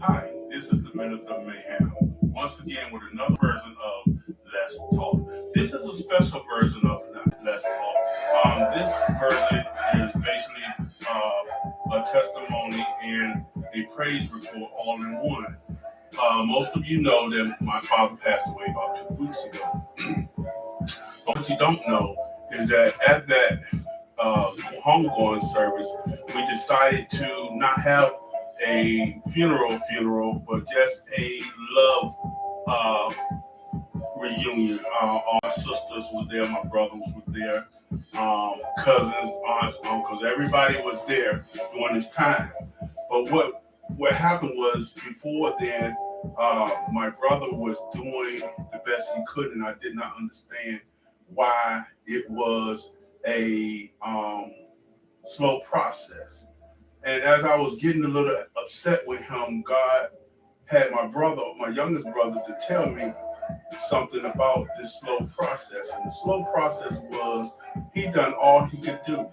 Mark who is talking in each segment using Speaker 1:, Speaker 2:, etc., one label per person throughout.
Speaker 1: Hi, this is the Minister Mayhem. Once again with another version of Let's Talk. This is a special version of Let's Talk. This version is basically a testimony and a praise report all in one. Most of you know that my father passed away about 2 weeks ago. But what you don't know is that at that homegoing service, we decided to not have a funeral, but just a love uh, reunion. All my sisters was there, my brothers was there, cousins, aunts, uncles, everybody was there during this time. But what happened was before then, my brother was doing the best he could, and I did not understand why it was a slow process. And as I was getting a little upset with him, God had my brother, my youngest brother, to tell me something about this slow process. And the slow process was he done all he could do.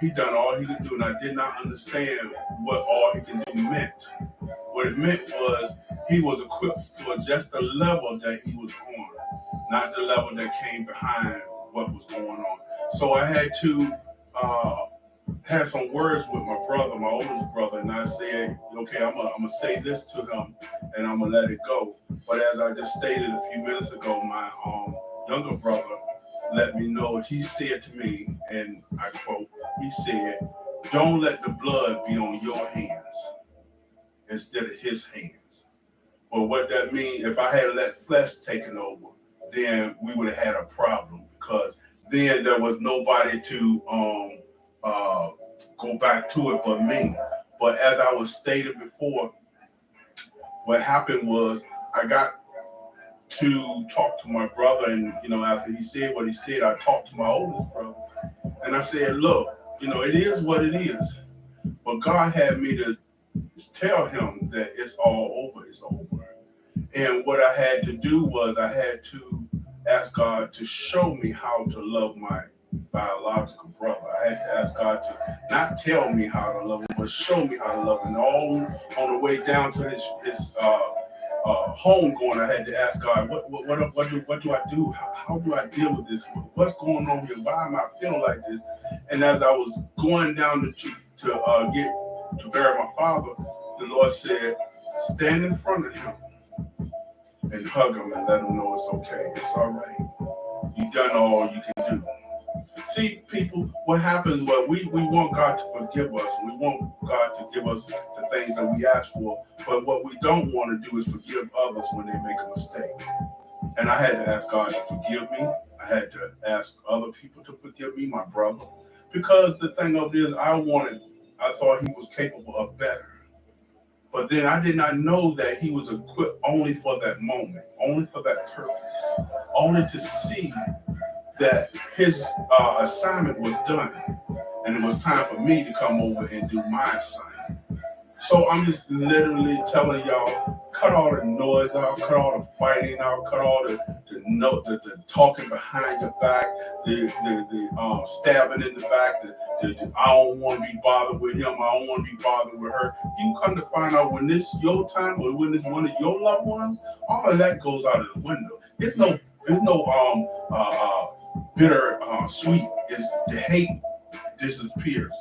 Speaker 1: He done all he could do, and I did not understand what all he could do meant. What it meant was he was equipped for just the level that he was on, not the level that came behind what was going on. So I had to had some words with my brother, my oldest brother, and I said, okay, I'm gonna say this to him, and I'm gonna let it go. But as I just stated a few minutes ago, my younger brother let me know. He said to me, and I quote, he said, "Don't let the blood be on your hands instead of his hands." Well, what that means, if I had let flesh taken over, then we would have had a problem because then there was nobody to uh, go back to it but me. But as I was stated before, what happened was I got to talk to my brother, and after he said what he said, I talked to my oldest brother, and I said, "Look, it is what it is." But God had me to tell him that it's all over. It's over. And what I had to do was I had to ask God to show me how to love my biological brother. I had to ask God to not tell me how to love him, but show me how to love him. And all on the way down to his home going, I had to ask God, what do I do? How do I deal with this? What's going on here? Why am I feeling like this? And as I was going down to get to bury my father, the Lord said, stand in front of him and hug him and let him know it's okay. It's all right. You've done all you can do. See, people, what happens? Well, we want God to forgive us. We want God to give us the things that we ask for. But what we don't want to do is forgive others when they make a mistake. And I had to ask God to forgive me. I had to ask other people to forgive me, my brother, because the thing of it is, I thought he was capable of better. But then I did not know that he was equipped only for that moment, only for that purpose, only to see that his assignment was done, and it was time for me to come over and do my assignment. So I'm just literally telling y'all, cut all the noise out, cut all the fighting out, cut all the talking behind your back, the stabbing in the back, the I don't want to be bothered with him, I don't want to be bothered with her. You come to find out when this your time or when it's one of your loved ones, all of that goes out of the window. There's no bitter sweet. Is the hate disappears.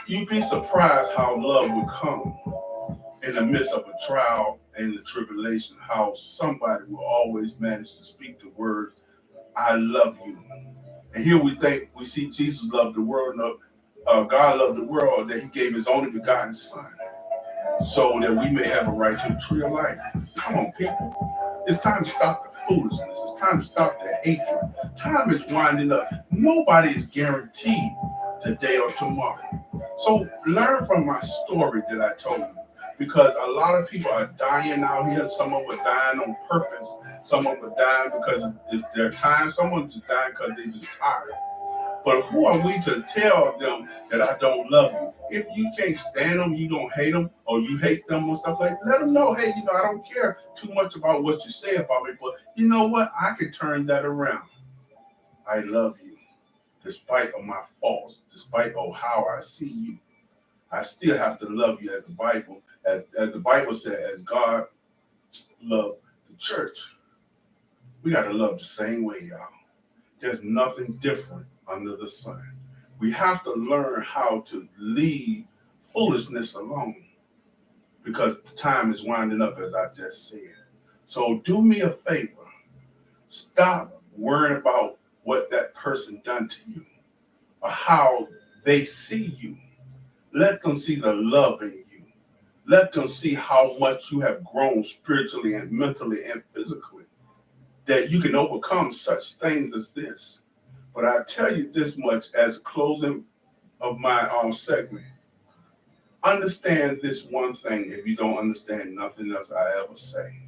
Speaker 1: You'd be surprised how love would come in the midst of a trial and the tribulation, how somebody will always manage to speak the words, I love you. And here we see Jesus loved the world, God loved the world, that he gave his only begotten son, so that we may have a right to the tree of life. Come on, people. It's time to stop the foolishness. It's time to stop the hatred. Time is winding up. Nobody is guaranteed today or tomorrow. So learn from my story that I told you. Because a lot of people are dying out here. Some of them are dying on purpose. Some of them are dying because it's their time. Some of them just dying because they're just tired. But who are we to tell them that I don't love you? If you can't stand them, you don't hate them, or you hate them or stuff like that, let them know, hey, I don't care too much about what you say about me, but you know what? I can turn that around. I love you, despite of my faults, despite of how I see you. I still have to love you, as the Bible As the Bible said, as God loved the church, we got to love the same way, y'all. There's nothing different under the sun. We have to learn how to leave foolishness alone because the time is winding up, as I just said. So do me a favor. Stop worrying about what that person done to you or how they see you. Let them see the love in you. Let them see how much you have grown spiritually and mentally and physically, that you can overcome such things as this. But I tell you this much as closing of my segment. Understand this one thing if you don't understand nothing else I ever say.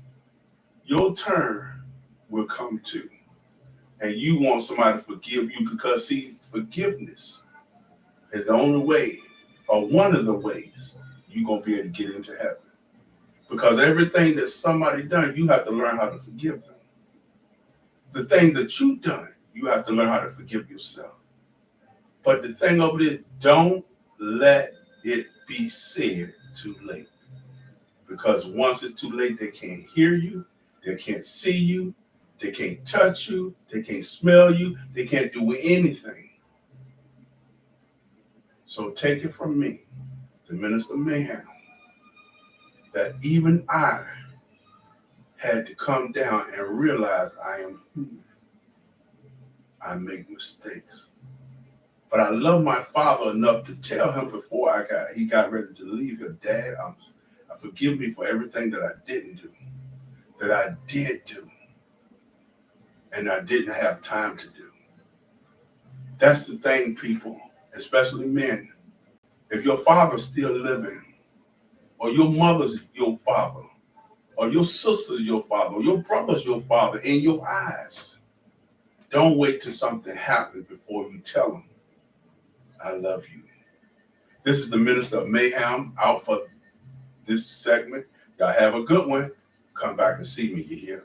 Speaker 1: Your turn will come too. And you want somebody to forgive you because, see, forgiveness is the only way, or one of the ways, you're going to be able to get into heaven. Because everything that somebody done, you have to learn how to forgive them. The thing that you done, you have to learn how to forgive yourself. But the thing of it is, don't let it be said too late. Because once it's too late, they can't hear you, they can't see you, they can't touch you, they can't smell you, they can't do anything. So take it from me, the Minister Mayhem, that even I had to come down and realize I am human. I make mistakes. But I love my father enough to tell him before he got ready to leave here, Dad, forgive me for everything that I didn't do, that I did do, and I didn't have time to do. That's the thing, people, especially men. If your father's still living, or your mother's your father, or your sister's your father, or your brother's your father, in your eyes, don't wait till something happens before you tell them, I love you. This is the Minister of Mayhem out for this segment. Y'all have a good one. Come back and see me, you hear?